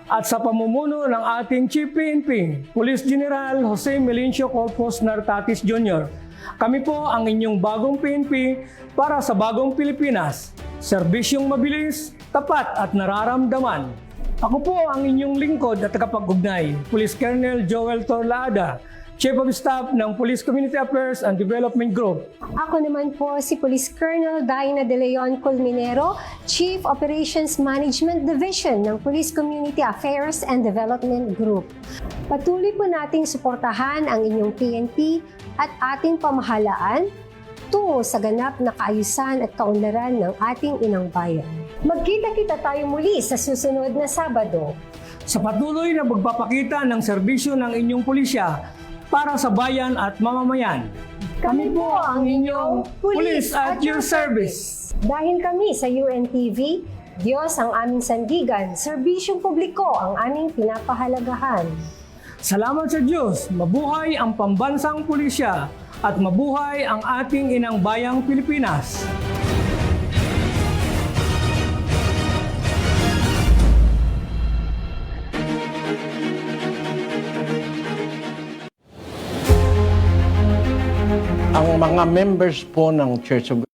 At sa pamumuno ng ating Chief PNP, Police General Jose Melencio Corpus Nartatis Jr., kami po ang inyong bagong PNP para sa bagong Pilipinas. Serbisyong mabilis, tapat at nararamdaman. Ako po ang inyong lingkod at tagapag-ugnay, Police Colonel Joel Torlaada, Chief of Staff ng Police Community Affairs and Development Group. Ako naman po si Police Colonel Daina De Leon Colmenero, Chief Operations Management Division ng Police Community Affairs and Development Group. Patuloy po nating suportahan ang inyong PNP at ating pamahalaan tungo sa ganap na kaayusan at kaunlaran ng ating inang bayan. Magkita-kita tayo muli sa susunod na Sabado. Sa patuloy na magpapakita ng serbisyo ng inyong pulisya para sa bayan at mamamayan. Kami po ang inyong Police at your service. Dahil kami sa UNTV, Diyos ang aming sandigan, serbisyong publiko ang aming pinapahalagahan. Salamat sa Diyos, mabuhay ang pambansang pulisya at mabuhay ang ating inang bayang Pilipinas. Ang mga members po ng Church of